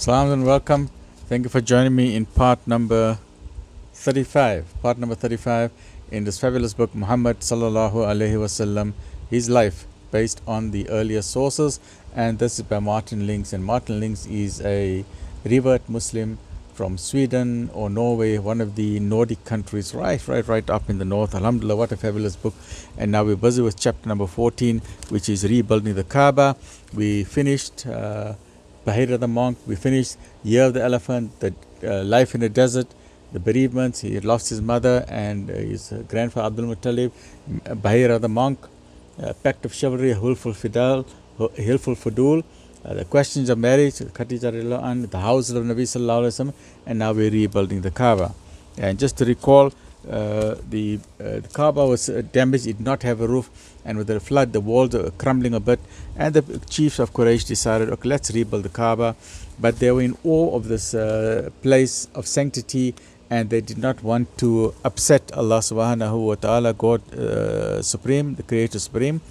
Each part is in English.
Salam and welcome. Thank you for joining me in part number 35. Part number 35 in this fabulous book, Muhammad Sal'lal'laa'hu A'lay'hi Was'sal'lam, his life based on the earlier sources. And this is by Martin Links. And Martin Links is a revert Muslim from Sweden or Norway, one of the Nordic countries, right up in the north. Alhamdulillah, what a fabulous book. And now we're busy with chapter number 14, which is rebuilding the Kaaba. We finished Bahira the monk, we finished Year of the Elephant, the life in the desert, the bereavements. He had lost his mother and his grandfather Abdul Muttalib. Bahira the monk, pact of chivalry, Hilful Fudul, the questions of marriage, Khadija radiallahu anha, the houses of Nabi Sal'lal'laa'hu A'lay'hi Was'sal'lam, and now we're rebuilding the Kaaba. And just to recall, the Kaaba was damaged, it did not have a roof, and with the flood the walls were crumbling a bit, and the chiefs of Quraysh decided, okay, let's rebuild the Kaaba. But they were in awe of this place of sanctity, and they did not want to upset Allah subhanahu wa ta'ala, God Supreme, the Creator Supreme,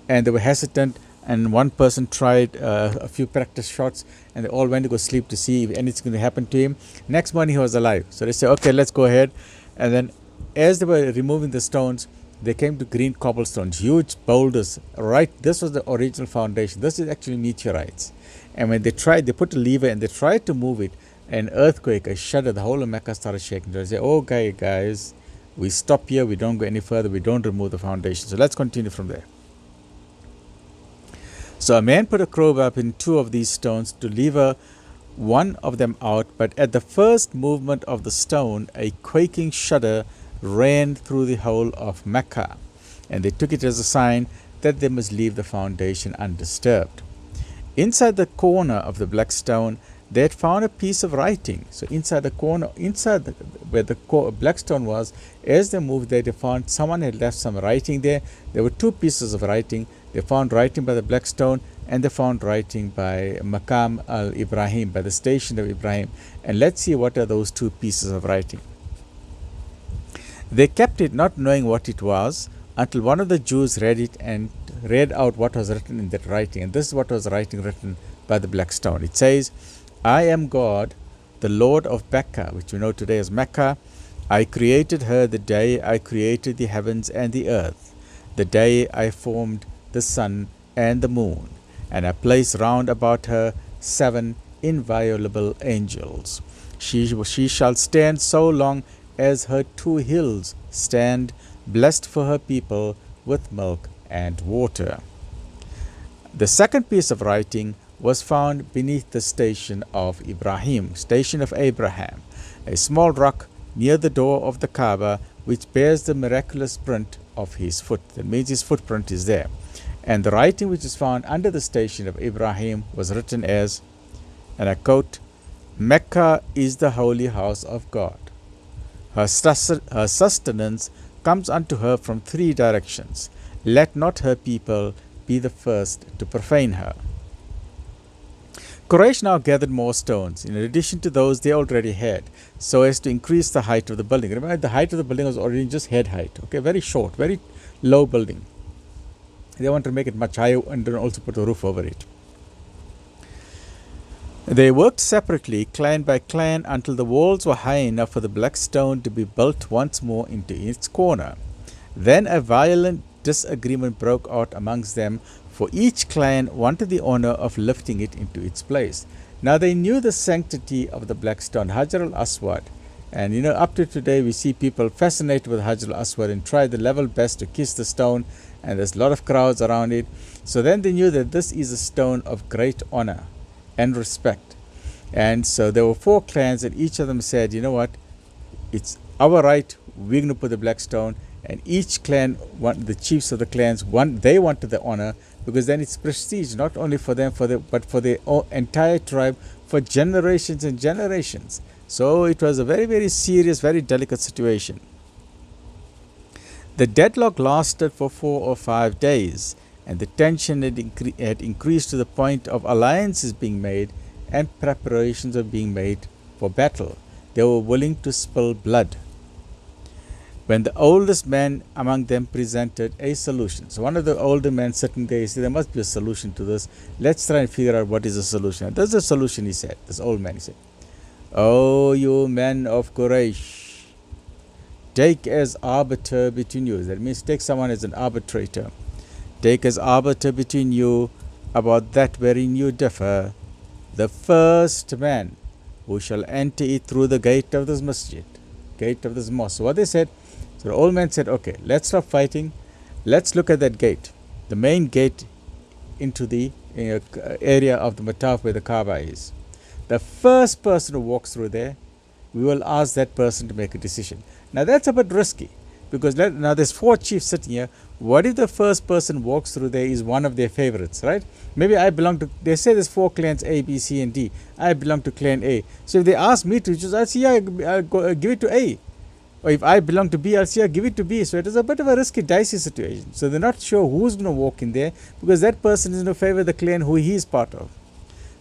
and they were hesitant. And one person tried a few practice shots, and they all went to go sleep to see if anything's going to happen to him. Next morning he was alive. So they said, okay, let's go ahead. And then as they were removing the stones, they came to green cobblestones, huge boulders. Right, this was the original foundation. This is actually meteorites. And when they tried, they put a lever and they tried to move it. An earthquake, a shudder, the whole of Mecca started shaking. They said, okay, guys, we stop here. We don't go any further. We don't remove the foundation. So let's continue from there. So a man put a crowbar up in two of these stones to lever one of them out, but at the first movement of the stone, a quaking shudder ran through the whole of Mecca, and they took it as a sign that they must leave the foundation undisturbed. Inside the corner of the black stone, they had found a piece of writing. So inside the corner, where the black stone was, as they moved there, they found someone had left some writing there. There were two pieces of writing. They found writing by the black stone, and they found writing by Maqam al-Ibrahim, by the station of Ibrahim. And let's see what are those two pieces of writing. They kept it not knowing what it was until one of the Jews read it and read out what was written in that writing. And this is what was written by the black stone. It says, I am God, the Lord of Mecca, which we know today as Mecca. I created her the day I created the heavens and the earth, the day I formed the sun and the moon, and I placed round about her 7 inviolable angels. She shall stand so long as her 2 hills stand, blessed for her people with milk and water. The second piece of writing was found beneath the station of Ibrahim, station of Abraham, a small rock near the door of the Kaaba, which bears the miraculous print of his foot. That means his footprint is there. And the writing which is found under the station of Ibrahim was written as, and I quote, Mecca is the holy house of God. Her sustenance comes unto her from 3 directions. Let not her people be the first to profane her. Quraysh now gathered more stones, in addition to those they already had, so as to increase the height of the building. Remember, the height of the building was already just head height, okay, very short, very low building. They want to make it much higher and then also put a roof over it. They worked separately, clan by clan, until the walls were high enough for the black stone to be built once more into its corner. Then a violent disagreement broke out amongst them, for each clan wanted the honor of lifting it into its place. Now they knew the sanctity of the black stone, Hajar al-Aswad. And up to today we see people fascinated with Hajar al-Aswad and try the level best to kiss the stone, and there's a lot of crowds around it. So then they knew that this is a stone of great honor and respect. And so there were 4 clans, and each of them said, you know what, it's our right, we're going to put the black stone. And each clan, the chiefs of the clans, they wanted the honor, because then it's prestige, not only for them, but for the entire tribe, for generations and generations. So it was a very, very serious, very delicate situation. The deadlock lasted for 4 or 5 days, and the tension had increased to the point of alliances being made and preparations of being made for battle. They were willing to spill blood. when the oldest man among them presented a solution. So one of the older men sitting there, he said, there must be a solution to this. Let's try and figure out what is the solution. And there's a solution, he said. This old man, he said, "Oh, you men of Quraysh, take as arbiter between you." That means take someone as an arbitrator. Take as arbiter between you about that wherein you differ, the first man who shall enter it through the gate of this masjid, gate of this mosque. So what they said, so the old man said, okay, let's stop fighting. Let's look at that gate, the main gate into the area of the Mataf where the Kaaba is. The first person who walks through there, we will ask that person to make a decision. Now that's a bit risky, because now there's 4 chiefs sitting here. What if the first person walks through there is one of their favorites, right? Maybe I belong to, they say there's 4 clans, A, B, C, and D. I belong to clan A. So if they ask me to choose, I'll say, yeah, give it to A. Or if I belong to B, I'll say, yeah, give it to B. So it is a bit of a risky, dicey situation. So they're not sure who's going to walk in there, because that person is going to favor the clan who he is part of.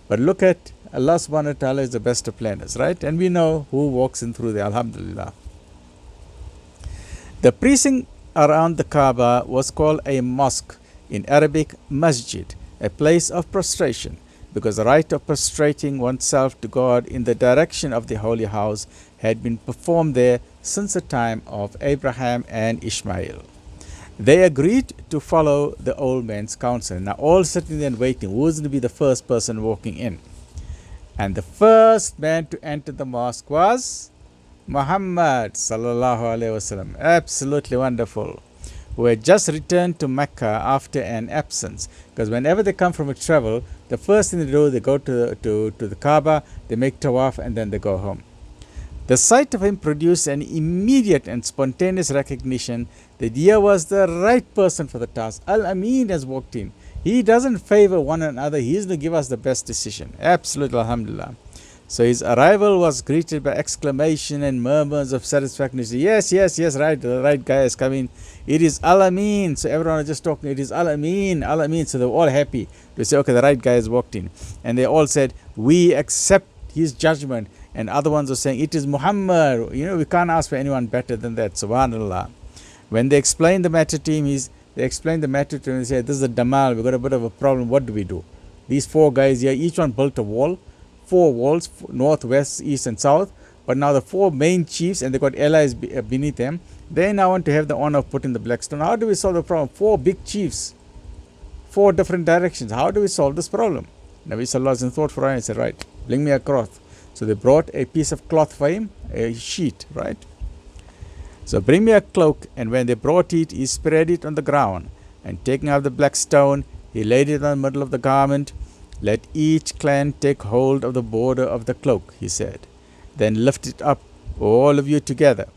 But look at Allah subhanahu wa ta'ala is the best of planners, right? And we know who walks in through there, alhamdulillah. The precinct around the Kaaba was called a mosque, in Arabic masjid, a place of prostration, because the rite of prostrating oneself to God in the direction of the holy house had been performed there since the time of Abraham and Ishmael. They agreed to follow the old man's counsel. Now all sitting there and waiting, who is going to be the first person walking in? And the first man to enter the mosque was Muhammad Sal'lal'laa'hu A'lay'hi Was'sallam. Absolutely wonderful. Who had just returned to Mecca after an absence. Because whenever they come from a travel, the first thing they do, they go to the Kaaba, they make tawaf, and then they go home. The sight of him produced an immediate and spontaneous recognition that here was the right person for the task. Al-Amin has walked in. He doesn't favor one another. He is going to give us the best decision. Absolutely, alhamdulillah. So his arrival was greeted by exclamation and murmurs of satisfaction. He said, yes, yes, yes, right, the right guy has come in. It is Al-Amin. So everyone is just talking, it is Al-Amin, Al-Amin. So they were all happy to say, okay, the right guy has walked in. And they all said, we accept his judgment. And other ones were saying, it is Muhammad. You know, we can't ask for anyone better than that. Subhanallah. When they explained the matter to him, they explained the matter to him and said, this is a Damal, we've got a bit of a problem. What do we do? These 4 guys here, each one built a wall. 4 walls, north, west, east, and south. But now the 4 main chiefs, and they got allies beneath them, they now want to have the honor of putting the black stone. How do we solve the problem? 4 big chiefs, 4 different directions. How do we solve this problem? Nabi Sal'lal'laa'hu thought for a while and said, right, bring me a cloth. So they brought a piece of cloth for him, a sheet, right? So bring me a cloak, and when they brought it, he spread it on the ground, and taking out the black stone, he laid it on the middle of the garment. Let each clan take hold of the border of the cloak, he said. Then lift it up, all of you together.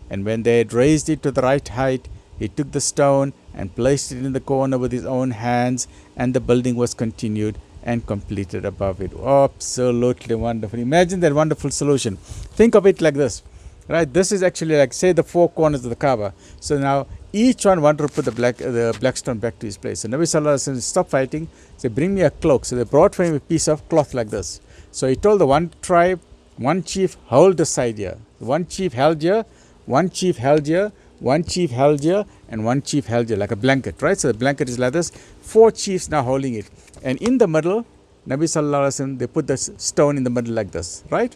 And when they had raised it to the right height, he took the stone and placed it in the corner with his own hands, and the building was continued and completed above it. Absolutely wonderful. Imagine that wonderful solution. Think of it like this, right? This is actually like, say, the 4 corners of the Kaaba. So now each one wanted to put the black stone back to his place. So Nabi Sal'lal'laa'hu said, stop fighting. Say, bring me a cloak. So they brought for him a piece of cloth like this. So he told the one tribe, one chief, hold the side here. One chief held here, one chief held here, one chief held here, and one chief held here, like a blanket, right? So the blanket is like this. 4 chiefs now holding it. And in the middle, Nabi Sal'lal'laa'hu Wasallam, they put the stone in the middle like this, right?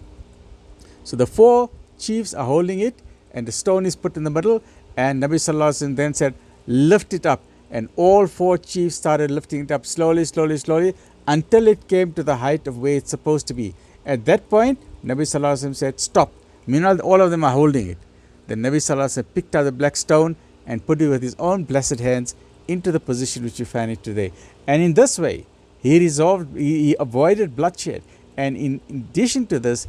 So the 4 chiefs are holding it, and the stone is put in the middle. And Nabi Sal'lal'laa'hu Wasallam then said, lift it up. And all 4 chiefs started lifting it up slowly, slowly, slowly, until it came to the height of where it's supposed to be. At that point, Nabi Sal'lal'laa'hu Wasallam said, stop. Meanwhile, all of them are holding it. Then Nabi Sal'lal'laa'hu Wasallam picked up the black stone and put it with his own blessed hands into the position which we find it today. And in this way, he avoided bloodshed. And in addition to this,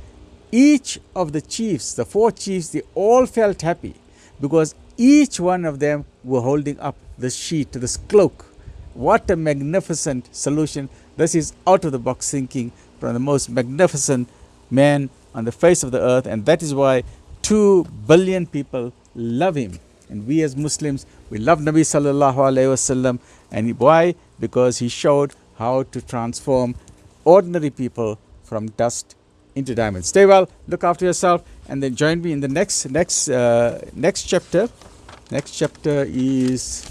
each of the chiefs, the 4 chiefs, they all felt happy, because each one of them were holding up this sheet, this cloak. What a magnificent solution. This is out of the box thinking from the most magnificent man on the face of the earth. And that is why 2 billion people love him. And we as Muslims, we love Nabi Sal'lal'laa'hu A'lay'hi Was'sallam. And why? Because he showed how to transform ordinary people from dust into diamonds. Stay well, look after yourself, and then join me in the next chapter. Next chapter is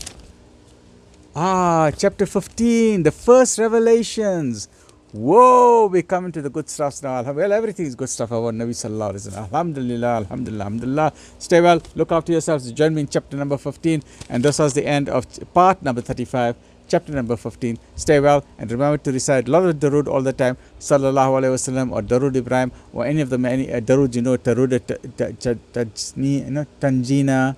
chapter 15, the first revelations. Whoa, we're coming to the good stuff now. Well, everything is good stuff about Nabi Sal'lal'laa'hu A'layhi Was'sallam. Alhamdulillah, alhamdulillah, alhamdulillah. Stay well, look after yourselves. Join me in chapter number 15. And this was the end of part number 35, chapter number 15. Stay well, and remember to recite a lot of Darood all the time. Sallallahu Alaihi Wasallam, or Darood Ibrahim, or any of the many Darood, Darood Tanjina,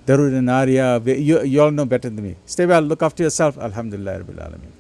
Darood Nariya. You all know better than me. Stay well, look after yourself. Alhamdulillah Rabbil Alameen.